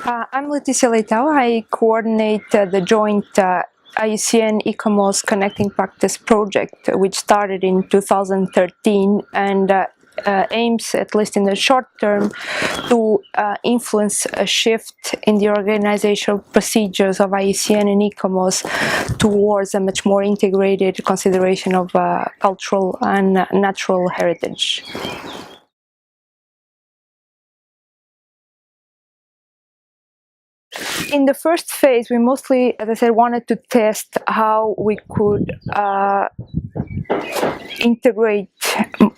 I'm Leticia Leitao. I coordinate the joint IUCN ICOMOS Connecting Practice project, which started in 2013 and aims, at least in the short term, to influence a shift in the organizational procedures of IUCN and ICOMOS towards a much more integrated consideration of cultural and natural heritage. In the first phase, we mostly, as I said, wanted to test how we could integrate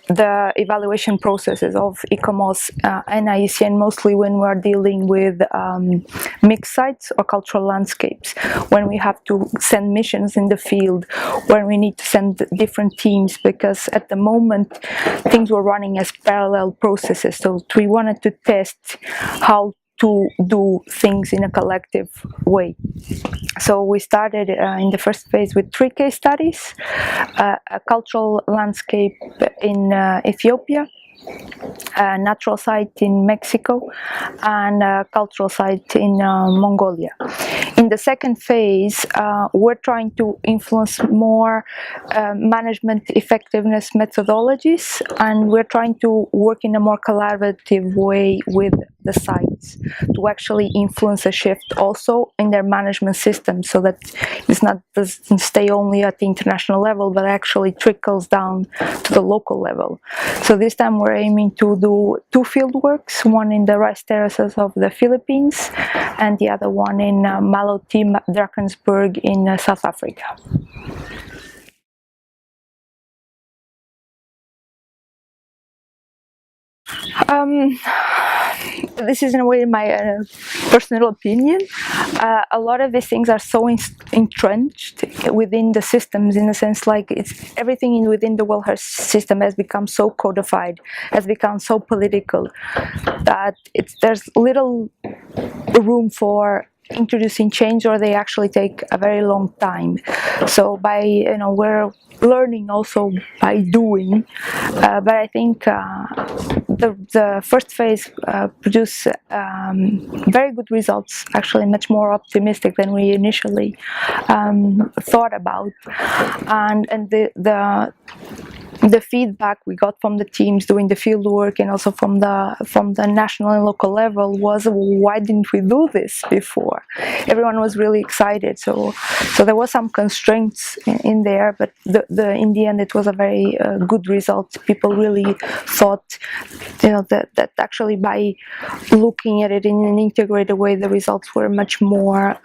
the evaluation processes of ICOMOS and IUCN, mostly when we're dealing with mixed sites or cultural landscapes, when we have to send missions in the field, when we need to send different teams, because at the moment things were running as parallel processes. So we wanted to test how to do things in a collective way. So we started in the first phase with 3 case studies: a cultural landscape in Ethiopia, a natural site in Mexico, and a cultural site in Mongolia. In the second phase, we're trying to influence more management effectiveness methodologies, and we're trying to work in a more collaborative way with the sites to actually influence a shift also in their management system, so that doesn't stay only at the international level, but actually trickles down to the local level. So this time we're aiming to do 2 field works, one in the rice terraces of the Philippines and the other one in Maloti, Drakensberg in South Africa. This is in a way my personal opinion. A lot of these things are so entrenched within the systems, in a sense, like everything within the World Health System has become so codified, has become so political, that there's little room for introducing change, or they actually take a very long time. So we're learning also by doing, but I think the first phase produced very good results, actually much more optimistic than we initially thought about, and the feedback we got from the teams doing the field work and also from the national and local level was, why didn't we do this before? Everyone was really excited. So there was some constraints in there, but in the end it was a very good result. People really thought, that actually by looking at it in an integrated way, the results were much more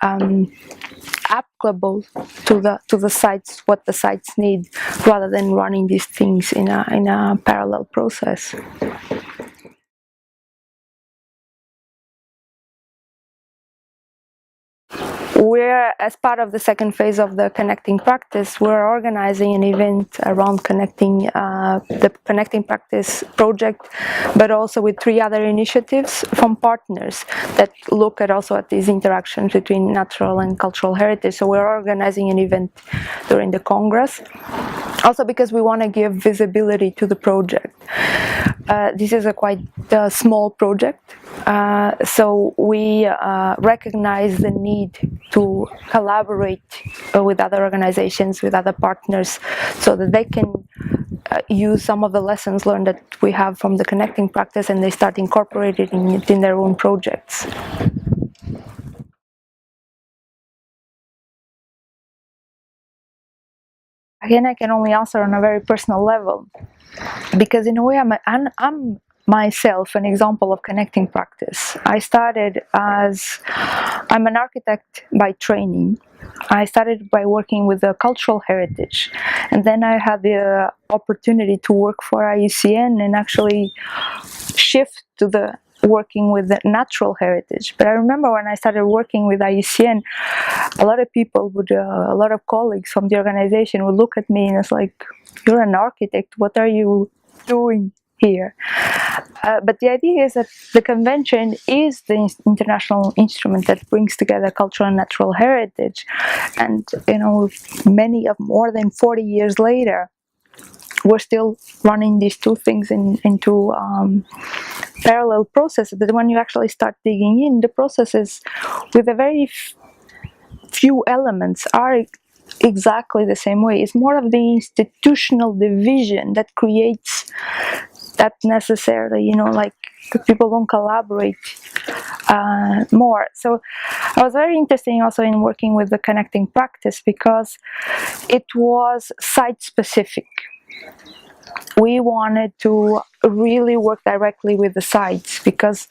applicable to the sites, what the sites need, rather than running these things in a parallel process. We're, as part of the second phase of the Connecting Practice, we're organizing an event around the Connecting Practice project, but also with 3 other initiatives from partners that look at these interactions between natural and cultural heritage. So we're organizing an event during the Congress, also because we want to give visibility to the project. This is a quite small project, so we recognize the need to collaborate with other organizations, with other partners, so that they can use some of the lessons learned that we have from the Connecting Practice, and they start incorporating it in their own projects. Again, I can only answer on a very personal level, because in a way I'm myself an example of Connecting Practice. I'm an architect by training. I started by working with the cultural heritage, and then I had the opportunity to work for IUCN and actually shift to the working with the natural heritage. But I remember when I started working with IUCN, a lot of people a lot of colleagues from the organization would look at me and it's like, "You're an architect, what are you doing here?" But the idea is that the convention is the international instrument that brings together cultural and natural heritage, and more than 40 years later, we're still running these 2 things into parallel processes, but when you actually start digging in, the processes with a very few elements are exactly the same way. It's more of the institutional division that creates that necessarily, like people don't collaborate more. So I was very interested also in working with the connecting practice because it was site specific. We wanted to really work directly with the sites because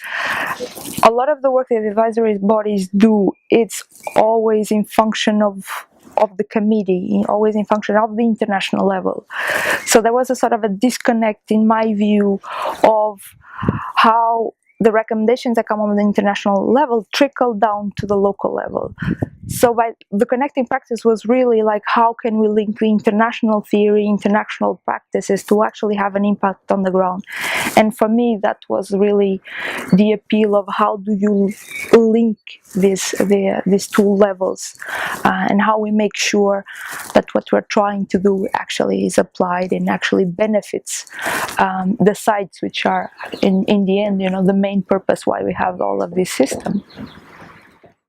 a lot of the work that advisory bodies do, it's always in function of the committee, always in function of the international level. So there was a sort of a disconnect in my view of how the recommendations that come on the international level trickle down to the local level. So by the connecting practice was really like, how can we link the international theory, international practices to actually have an impact on the ground? And for me, that was really the appeal of how do you link these two levels, and how we make sure that what we're trying to do actually is applied and actually benefits the sites, which are in the end, the main purpose why we have all of this system.